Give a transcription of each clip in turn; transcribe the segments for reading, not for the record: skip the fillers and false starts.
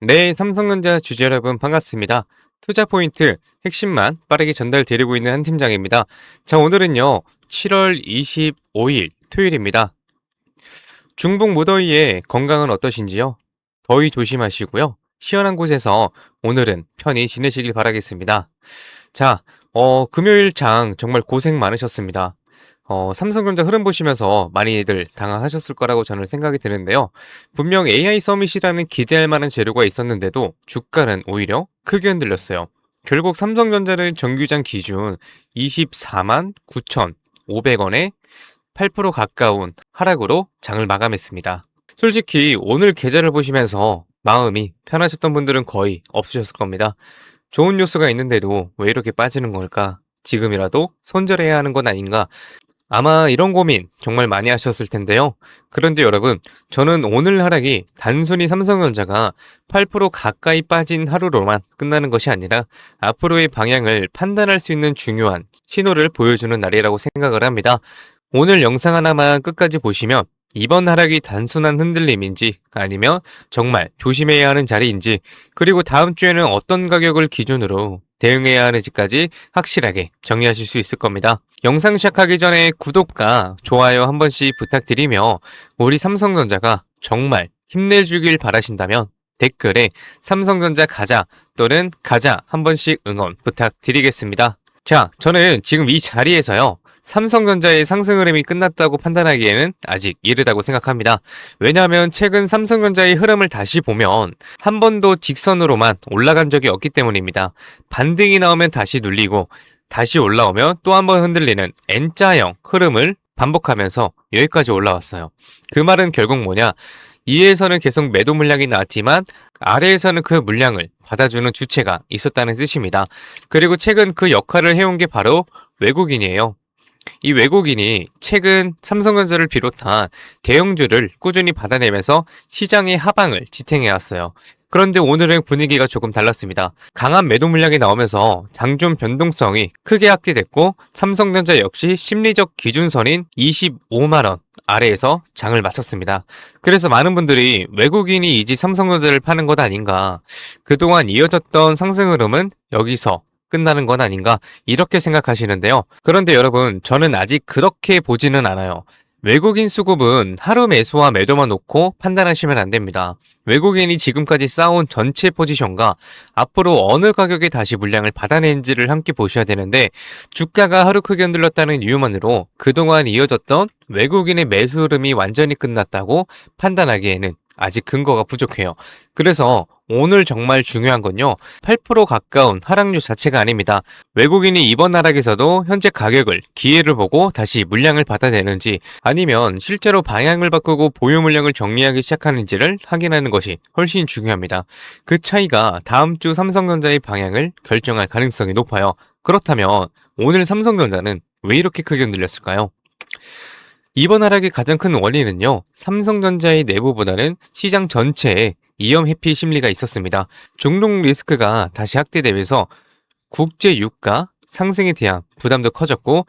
네, 삼성전자 주주 여러분 반갑습니다. 투자 포인트 핵심만 빠르게 전달드리고 있는 한 팀장입니다. 자, 오늘은요, 7월 25일 토요일입니다. 중북 무더위에 건강은 어떠신지요? 더위 조심하시고요. 시원한 곳에서 오늘은 편히 지내시길 바라겠습니다. 자, 금요일 장 정말 고생 많으셨습니다. 삼성전자 흐름 보시면서 많이들 당황하셨을 거라고 저는 생각이 드는데요. 분명 AI 서밋이라는 기대할 만한 재료가 있었는데도 주가는 오히려 크게 흔들렸어요. 결국 삼성전자는 정규장 기준 24만 9,500원에 8% 가까운 하락으로 장을 마감했습니다. 솔직히 오늘 계좌를 보시면서 마음이 편하셨던 분들은 거의 없으셨을 겁니다. 좋은 뉴스가 있는데도 왜 이렇게 빠지는 걸까? 지금이라도 손절해야 하는 건 아닌가? 아마 이런 고민 정말 많이 하셨을 텐데요. 그런데 여러분, 저는 오늘 하락이 단순히 삼성전자가 8% 가까이 빠진 하루로만 끝나는 것이 아니라 앞으로의 방향을 판단할 수 있는 중요한 신호를 보여주는 날이라고 생각을 합니다. 오늘 영상 하나만 끝까지 보시면 이번 하락이 단순한 흔들림인지 아니면 정말 조심해야 하는 자리인지 그리고 다음 주에는 어떤 가격을 기준으로 대응해야 하는지까지 확실하게 정리하실 수 있을 겁니다. 영상 시작하기 전에 구독과 좋아요 한 번씩 부탁드리며 우리 삼성전자가 정말 힘내주길 바라신다면 댓글에 삼성전자 가자 또는 가자 한 번씩 응원 부탁드리겠습니다. 자, 저는 지금 이 자리에서요. 삼성전자의 상승 흐름이 끝났다고 판단하기에는 아직 이르다고 생각합니다. 왜냐하면 최근 삼성전자의 흐름을 다시 보면 한 번도 직선으로만 올라간 적이 없기 때문입니다. 반등이 나오면 다시 눌리고 다시 올라오면 또 한 번 흔들리는 N자형 흐름을 반복하면서 여기까지 올라왔어요. 그 말은 결국 뭐냐? 위에서는 계속 매도 물량이 나왔지만 아래에서는 그 물량을 받아주는 주체가 있었다는 뜻입니다. 그리고 최근 그 역할을 해온 게 바로 외국인이에요. 이 외국인이 최근 삼성전자를 비롯한 대형주를 꾸준히 받아내면서 시장의 하방을 지탱해왔어요. 그런데 오늘은 분위기가 조금 달랐습니다. 강한 매도 물량이 나오면서 장중 변동성이 크게 확대됐고 삼성전자 역시 심리적 기준선인 25만원 아래에서 장을 마쳤습니다. 그래서 많은 분들이 외국인이 이제 삼성전자를 파는 것 아닌가, 그동안 이어졌던 상승 흐름은 여기서 끝나는 건 아닌가 이렇게 생각하시는데요. 그런데 여러분, 저는 아직 그렇게 보지는 않아요. 외국인 수급은 하루 매수와 매도만 놓고 판단하시면 안 됩니다. 외국인이 지금까지 쌓아온 전체 포지션과 앞으로 어느 가격에 다시 물량을 받아낸지를 함께 보셔야 되는데 주가가 하루 크게 흔들렸다는 이유만으로 그동안 이어졌던 외국인의 매수 흐름이 완전히 끝났다고 판단하기에는 아직 근거가 부족해요. 그래서 오늘 정말 중요한 건요, 8% 가까운 하락률 자체가 아닙니다. 외국인이 이번 하락에서도 현재 가격을 기회를 보고 다시 물량을 받아내는지 아니면 실제로 방향을 바꾸고 보유 물량을 정리하기 시작하는지를 확인하는 것이 훨씬 중요합니다. 그 차이가 다음 주 삼성전자의 방향을 결정할 가능성이 높아요. 그렇다면 오늘 삼성전자는 왜 이렇게 크게 흔들렸을까요? 이번 하락의 가장 큰 원인은요, 삼성전자의 내부보다는 시장 전체에 위험 회피 심리가 있었습니다. 종록 리스크가 다시 확대되면서 국제 유가 상승에 대한 부담도 커졌고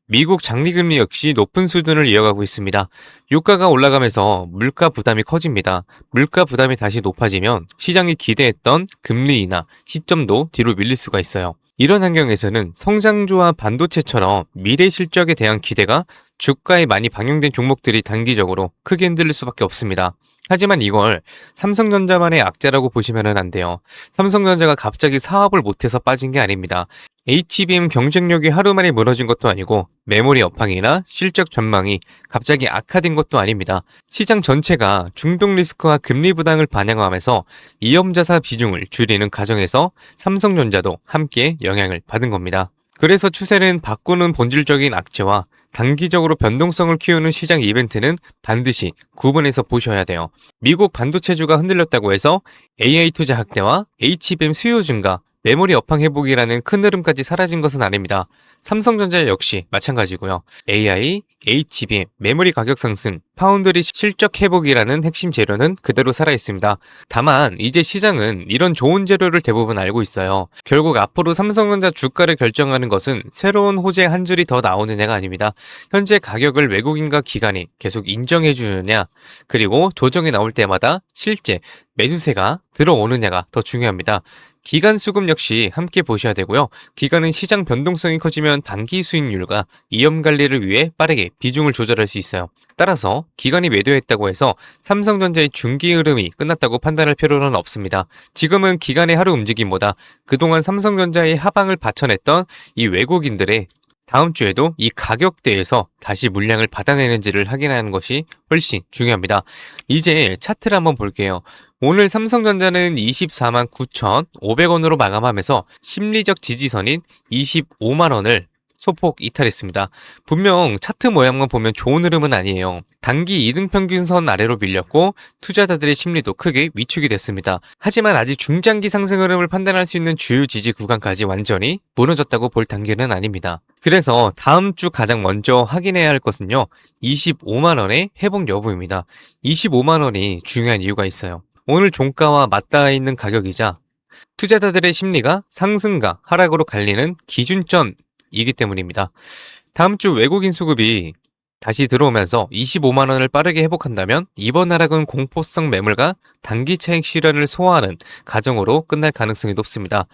미국 장기금리 역시 높은 수준을 이어가고 있습니다. 유가가 올라가면서 물가 부담이 커집니다. 물가 부담이 다시 높아지면 시장이 기대했던 금리 인하 시점도 뒤로 밀릴 수가 있어요. 이런 환경에서는 성장주와 반도체처럼 미래 실적에 대한 기대가 주가에 많이 반영된 종목들이 단기적으로 크게 흔들릴 수밖에 없습니다. 하지만 이걸 삼성전자만의 악재라고 보시면 안 돼요. 삼성전자가 갑자기 사업을 못해서 빠진 게 아닙니다. HBM 경쟁력이 하루 만에 무너진 것도 아니고 메모리 업황이나 실적 전망이 갑자기 악화된 것도 아닙니다. 시장 전체가 중동 리스크와 금리 부담을 반영하면서 위험자산 비중을 줄이는 과정에서 삼성전자도 함께 영향을 받은 겁니다. 그래서 추세는 바꾸는 본질적인 악재와 단기적으로 변동성을 키우는 시장 이벤트는 반드시 구분해서 보셔야 돼요. 미국 반도체주가 흔들렸다고 해서 AI 투자 확대와 HBM 수요 증가, 메모리 업황 회복이라는 큰 흐름까지 사라진 것은 아닙니다. 삼성전자 역시 마찬가지고요. AI, HBM, 메모리 가격 상승, 파운드리 실적 회복이라는 핵심 재료는 그대로 살아있습니다. 다만 이제 시장은 이런 좋은 재료를 대부분 알고 있어요. 결국 앞으로 삼성전자 주가를 결정하는 것은 새로운 호재 한 줄이 더 나오느냐가 아닙니다. 현재 가격을 외국인과 기관이 계속 인정해 주느냐, 그리고 조정이 나올 때마다 실제 매수세가 들어오느냐가 더 중요합니다. 기간 수급 역시 함께 보셔야 되고요. 기간은 시장 변동성이 커지면 단기 수익률과 위험 관리를 위해 빠르게 비중을 조절할 수 있어요. 따라서 기간이 매도했다고 해서 삼성전자의 중기 흐름이 끝났다고 판단할 필요는 없습니다. 지금은 기간의 하루 움직임보다 그동안 삼성전자의 하방을 받쳐냈던 이 외국인들의 다음 주에도 이 가격대에서 다시 물량을 받아내는지를 확인하는 것이 훨씬 중요합니다. 이제 차트를 한번 볼게요. 오늘 삼성전자는 24만 9,500원으로 마감하면서 심리적 지지선인 25만 원을 소폭 이탈했습니다. 분명 차트 모양만 보면 좋은 흐름은 아니에요. 단기 이등평균선 아래로 밀렸고 투자자들의 심리도 크게 위축이 됐습니다. 하지만 아직 중장기 상승 흐름을 판단할 수 있는 주요 지지 구간까지 완전히 무너졌다고 볼 단계는 아닙니다. 그래서 다음 주 가장 먼저 확인해야 할 것은요, 25만 원의 회복 여부입니다. 25만 원이 중요한 이유가 있어요. 오늘 종가와 맞닿아 있는 가격이자 투자자들의 심리가 상승과 하락으로 갈리는 기준점이기 때문입니다. 다음 주 외국인 수급이 다시 들어오면서 25만 원을 빠르게 회복한다면 이번 하락은 공포성 매물과 단기 차익 실현을 소화하는 과정으로 끝날 가능성이 높습니다.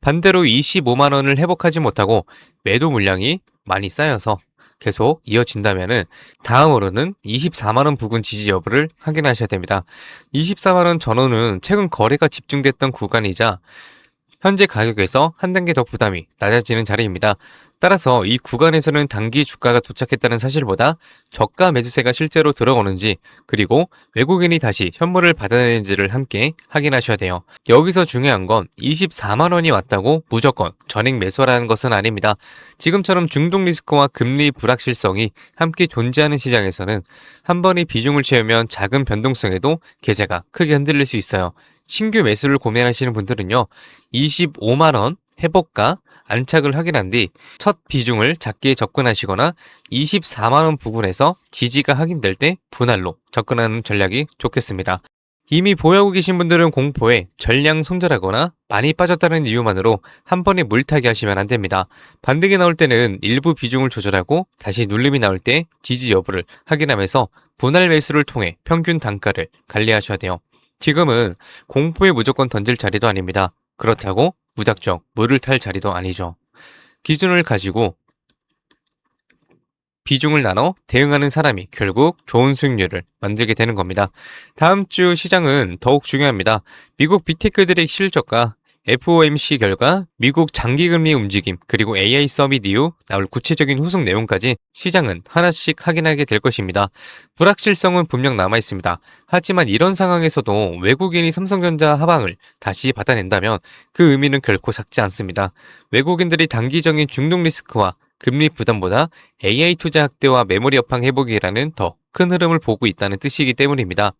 반대로 25만 원을 회복하지 못하고 매도 물량이 많이 쌓여서 계속 이어진다면은 다음으로는 24만 원 부근 지지 여부를 확인하셔야 됩니다. 24만 원 전후는 최근 거래가 집중됐던 구간이자 현재 가격에서 한 단계 더 부담이 낮아지는 자리입니다. 따라서 이 구간에서는 단기 주가가 도착했다는 사실보다 저가 매수세가 실제로 들어오는지, 그리고 외국인이 다시 현물을 받아내는지를 함께 확인하셔야 돼요. 여기서 중요한 건 24만 원이 왔다고 무조건 전액 매수하라는 것은 아닙니다. 지금처럼 중동 리스크와 금리 불확실성이 함께 존재하는 시장에서는 한 번의 비중을 채우면 작은 변동성에도 계좌가 크게 흔들릴 수 있어요. 신규 매수를 고민하시는 분들은요, 25만 원 회복과 안착을 확인한 뒤 첫 비중을 작게 접근하시거나 24만 원 부근에서 지지가 확인될 때 분할로 접근하는 전략이 좋겠습니다. 이미 보유하고 계신 분들은 공포에 전량 손절하거나 많이 빠졌다는 이유만으로 한 번에 물타기 하시면 안 됩니다. 반등이 나올 때는 일부 비중을 조절하고 다시 눌림이 나올 때 지지 여부를 확인하면서 분할 매수를 통해 평균 단가를 관리하셔야 돼요. 지금은 공포에 무조건 던질 자리도 아닙니다. 그렇다고 무작정 물을 탈 자리도 아니죠. 기준을 가지고 비중을 나눠 대응하는 사람이 결국 좋은 수익률을 만들게 되는 겁니다. 다음 주 시장은 더욱 중요합니다. 미국 빅테크들의 실적과 FOMC 결과, 미국 장기금리 움직임, 그리고 AI 서밋 이후 나올 구체적인 후속 내용까지 시장은 하나씩 확인하게 될 것입니다. 불확실성은 분명 남아있습니다. 하지만 이런 상황에서도 외국인이 삼성전자 하방을 다시 받아낸다면 그 의미는 결코 작지 않습니다. 외국인들이 단기적인 중동 리스크와 금리 부담보다 AI 투자 확대와 메모리 업황 회복이라는 더 큰 흐름을 보고 있다는 뜻이기 때문입니다.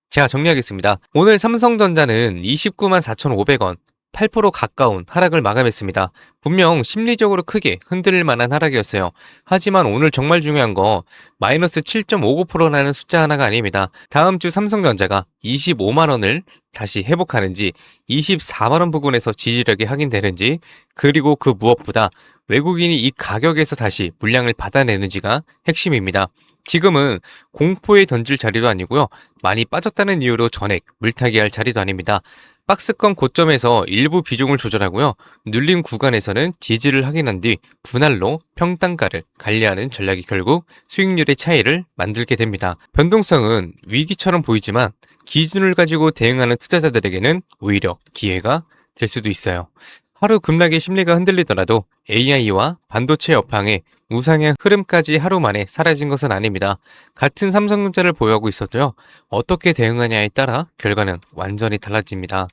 자, 정리하겠습니다. 오늘 삼성전자는 29만 4,500원, 8% 가까운 하락을 마감했습니다. 분명 심리적으로 크게 흔들릴 만한 하락이었어요. 하지만 오늘 정말 중요한 거 마이너스 7.59%라는 숫자 하나가 아닙니다. 다음 주 삼성전자가 25만 원을 다시 회복하는지, 24만 원 부근에서 지지력이 확인되는지, 그리고 그 무엇보다 외국인이 이 가격에서 다시 물량을 받아내는지가 핵심입니다. 지금은 공포에 던질 자리도 아니고요, 많이 빠졌다는 이유로 전액 물타기 할 자리도 아닙니다. 박스권 고점에서 일부 비중을 조절하고요, 눌림 구간에서는 지지를 확인한 뒤 분할로 평단가를 관리하는 전략이 결국 수익률의 차이를 만들게 됩니다. 변동성은 위기처럼 보이지만 기준을 가지고 대응하는 투자자들에게는 오히려 기회가 될 수도 있어요. 하루 급락의 심리가 흔들리더라도 AI와 반도체 업황의 우상향 흐름까지 하루 만에 사라진 것은 아닙니다. 같은 삼성전자를 보유하고 있어도요, 어떻게 대응하냐에 따라 결과는 완전히 달라집니다.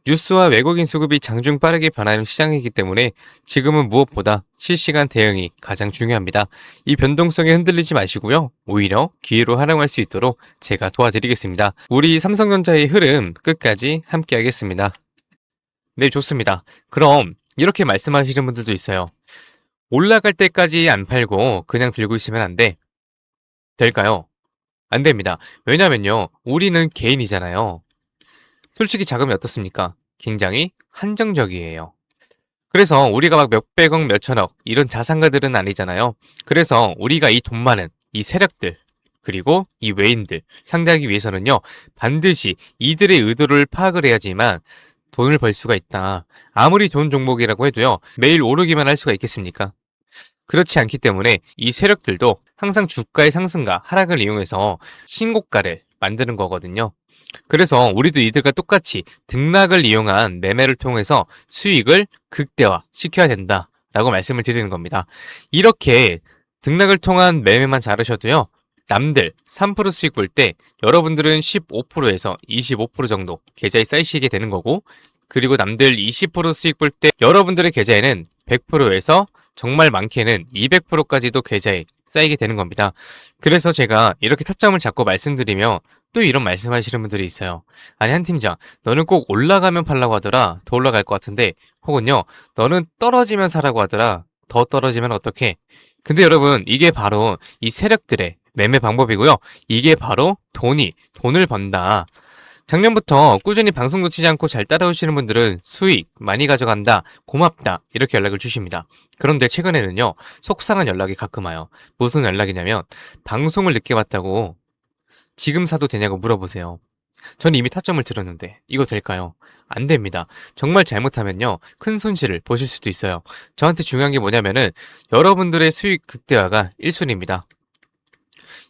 뉴스와 외국인 수급이 장중 빠르게 변하는 시장이기 때문에 지금은 무엇보다 실시간 대응이 가장 중요합니다. 이 변동성에 흔들리지 마시고요, 오히려 기회로 활용할 수 있도록 제가 도와드리겠습니다. 우리 삼성전자의 흐름 끝까지 함께 하겠습니다. 네, 좋습니다. 그럼 이렇게 말씀하시는 분들도 있어요. 올라갈 때까지 안 팔고 그냥 들고 있으면 안 돼. 될까요? 안 됩니다. 왜냐면요. 우리는 개인이잖아요. 솔직히 자금이 어떻습니까? 굉장히 한정적이에요. 그래서 우리가 막 몇백억, 몇천억 이런 자산가들은 아니잖아요. 그래서 우리가 이 돈 많은 이 세력들 그리고 이 외인들 상대하기 위해서는요. 반드시 이들의 의도를 파악을 해야지만 돈을 벌 수가 있다. 아무리 좋은 종목이라고 해도요. 매일 오르기만 할 수가 있겠습니까? 그렇지 않기 때문에 이 세력들도 항상 주가의 상승과 하락을 이용해서 신고가를 만드는 거거든요. 그래서 우리도 이들과 똑같이 등락을 이용한 매매를 통해서 수익을 극대화 시켜야 된다라고 말씀을 드리는 겁니다. 이렇게 등락을 통한 매매만 잘하셔도요. 남들 3% 수익 볼 때 여러분들은 15%에서 25% 정도 계좌에 쌓이시게 되는 거고, 그리고 남들 20% 수익 볼 때 여러분들의 계좌에는 100%에서 정말 많게는 200%까지도 계좌에 쌓이게 되는 겁니다. 그래서 제가 이렇게 타점을 잡고 말씀드리며 또 이런 말씀하시는 분들이 있어요. 아니, 한 팀장, 너는 꼭 올라가면 팔라고 하더라. 더 올라갈 것 같은데. 혹은요, 너는 떨어지면 사라고 하더라. 더 떨어지면 어떡해? 근데 여러분, 이게 바로 이 세력들의 매매 방법이고요. 이게 바로 돈을 번다. 작년부터 꾸준히 방송 놓치지 않고 잘 따라오시는 분들은 수익 많이 가져간다, 고맙다, 이렇게 연락을 주십니다. 그런데 최근에는요, 속상한 연락이 가끔 와요. 무슨 연락이냐면, 방송을 늦게 봤다고 지금 사도 되냐고 물어보세요. 전 이미 타점을 들었는데 이거 될까요? 안 됩니다. 정말 잘못하면요, 큰 손실을 보실 수도 있어요. 저한테 중요한 게 뭐냐면은 여러분들의 수익 극대화가 1순위입니다.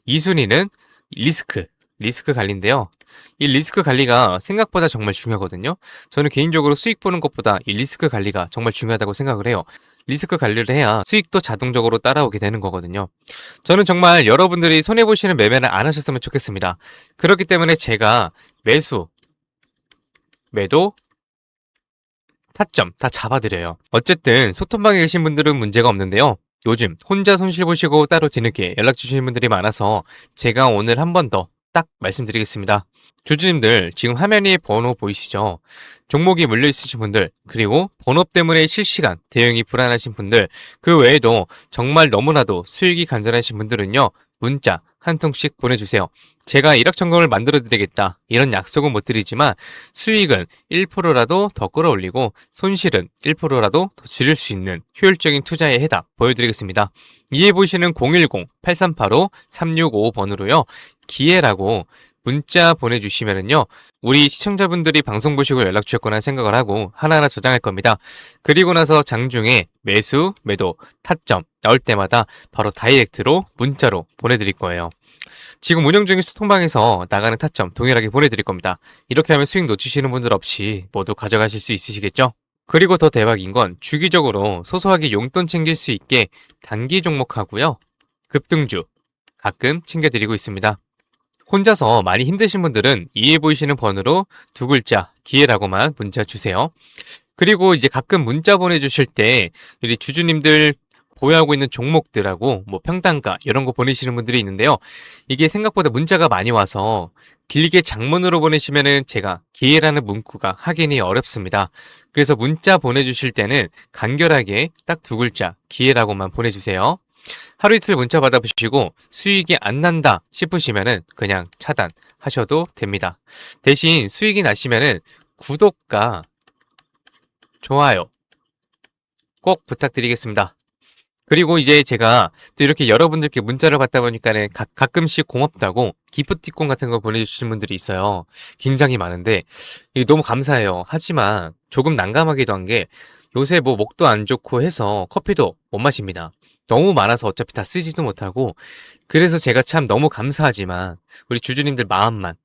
2순위는 리스크 관리인데요. 이 리스크 관리가 생각보다 정말 중요하거든요. 저는 개인적으로 수익 보는 것보다 이 리스크 관리가 정말 중요하다고 생각을 해요. 리스크 관리를 해야 수익도 자동적으로 따라오게 되는 거거든요. 저는 정말 여러분들이 손해보시는 매매는 안 하셨으면 좋겠습니다. 그렇기 때문에 제가 매수, 매도, 타점 다 잡아드려요. 어쨌든 소통방에 계신 분들은 문제가 없는데요. 요즘 혼자 손실 보시고 따로 뒤늦게 연락 주시는 분들이 많아서 제가 오늘 한 번 더 딱 말씀드리겠습니다. 주주님들, 지금 화면 위에 번호 보이시죠? 종목이 물려 있으신 분들, 그리고 번호 때문에 실시간 대응이 불안하신 분들, 그 외에도 정말 너무나도 수익이 간절하신 분들은요, 문자 한 통씩 보내주세요. 제가 일확천금을 만들어 드리겠다, 이런 약속은 못 드리지만 수익은 1%라도 더 끌어올리고 손실은 1%라도 더 줄일 수 있는 효율적인 투자의 해답 보여드리겠습니다. 이에 보시는 010-8385-3655번으로요. 기회라고 문자 보내주시면은요, 우리 시청자분들이 방송 보시고 연락 주셨거나 생각을 하고 하나하나 저장할 겁니다. 그리고 나서 장중에 매수, 매도, 타점 나올 때마다 바로 다이렉트로 문자로 보내드릴 거예요. 지금 운영 중인 소통방에서 나가는 타점 동일하게 보내드릴 겁니다. 이렇게 하면 수익 놓치시는 분들 없이 모두 가져가실 수 있으시겠죠? 그리고 더 대박인 건 주기적으로 소소하게 용돈 챙길 수 있게 단기 종목하고요, 급등주 가끔 챙겨드리고 있습니다. 혼자서 많이 힘드신 분들은 이해 보이시는 번호로 두 글자 기회라고만 문자 주세요. 그리고 이제 가끔 문자 보내주실 때 우리 주주님들 보유하고 있는 종목들하고 뭐 평단가 이런 거 보내시는 분들이 있는데요. 이게 생각보다 문자가 많이 와서 길게 장문으로 보내시면은 제가 기회라는 문구가 확인이 어렵습니다. 그래서 문자 보내주실 때는 간결하게 딱 두 글자 기회라고만 보내주세요. 하루 이틀 문자 받아보시고 수익이 안 난다 싶으시면은 그냥 차단하셔도 됩니다. 대신 수익이 나시면은 구독과 좋아요 꼭 부탁드리겠습니다. 그리고 이제 제가 또 이렇게 여러분들께 문자를 받다 보니까는 가끔씩 고맙다고 기프티콘 같은 거 보내주시는 분들이 있어요. 굉장히 많은데 이게 너무 감사해요. 하지만 조금 난감하기도 한 게 요새 뭐 목도 안 좋고 해서 커피도 못 마십니다. 너무 많아서 어차피 다 쓰지도 못하고, 그래서 제가 참 너무 감사하지만 우리 주주님들 마음만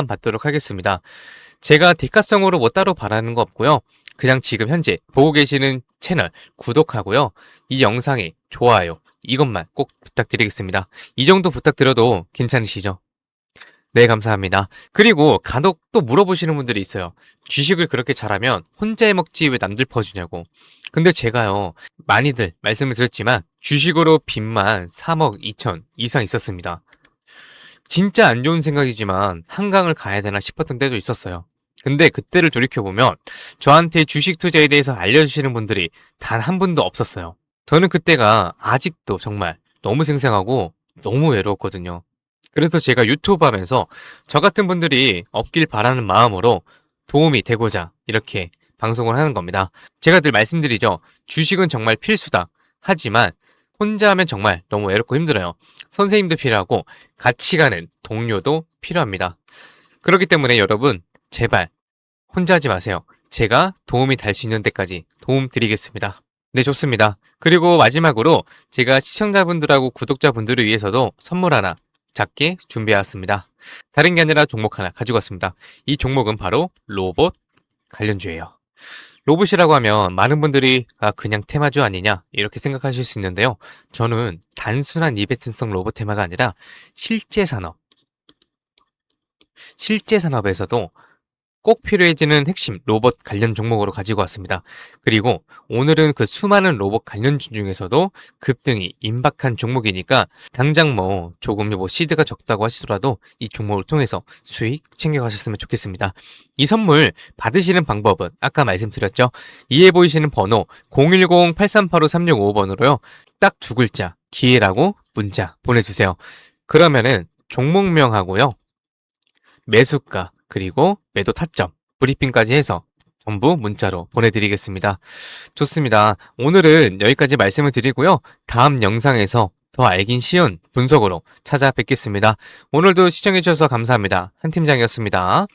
받도록 하겠습니다. 제가 대가성으로 뭐 따로 바라는 거 없고요. 그냥 지금 현재 보고 계시는 채널 구독하고요, 이 영상에 좋아요 이것만 꼭 부탁드리겠습니다. 이 정도 부탁드려도 괜찮으시죠? 네, 감사합니다. 그리고 간혹 또 물어보시는 분들이 있어요. 주식을 그렇게 잘하면 혼자 해먹지 왜 남들 퍼주냐고. 근데 제가요, 많이들 말씀을 드렸지만 주식으로 빚만 3억 2천 이상 있었습니다. 진짜 안 좋은 생각이지만 한강을 가야 되나 싶었던 때도 있었어요. 근데 그때를 돌이켜보면 저한테 주식 투자에 대해서 알려주시는 분들이 단 한 분도 없었어요. 저는 그때가 아직도 정말 너무 생생하고 너무 외로웠거든요. 그래서 제가 유튜브 하면서 저 같은 분들이 없길 바라는 마음으로 도움이 되고자 이렇게 방송을 하는 겁니다. 제가 늘 말씀드리죠. 주식은 정말 필수다. 하지만 혼자 하면 정말 너무 외롭고 힘들어요. 선생님도 필요하고 같이 가는 동료도 필요합니다. 그렇기 때문에 여러분 제발 혼자 하지 마세요. 제가 도움이 될 수 있는 데까지 도움 드리겠습니다. 네, 좋습니다. 그리고 마지막으로 제가 시청자분들하고 구독자분들을 위해서도 선물 하나 작게 준비해왔습니다. 다른 게 아니라 종목 하나 가지고 왔습니다. 이 종목은 바로 로봇 관련주예요. 로봇이라고 하면 많은 분들이 그냥 테마주 아니냐 이렇게 생각하실 수 있는데요. 저는 단순한 이벤트성 로봇 테마가 아니라 실제 산업에서도 꼭 필요해지는 핵심 로봇 관련 종목으로 가지고 왔습니다. 그리고 오늘은 그 수많은 로봇 관련주 중에서도 급등이 임박한 종목이니까 당장 조금 시드가 적다고 하시더라도 이 종목을 통해서 수익 챙겨가셨으면 좋겠습니다. 이 선물 받으시는 방법은 아까 말씀드렸죠. 이에 보이시는 번호 010-8385-365번으로요. 딱 두 글자 기회라고 문자 보내주세요. 그러면은 종목명하고요. 매수가 그리고 매도 타점, 브리핑까지 해서 전부 문자로 보내드리겠습니다. 좋습니다. 오늘은 여기까지 말씀을 드리고요. 다음 영상에서 더 알긴 쉬운 분석으로 찾아뵙겠습니다. 오늘도 시청해주셔서 감사합니다. 한 팀장이었습니다.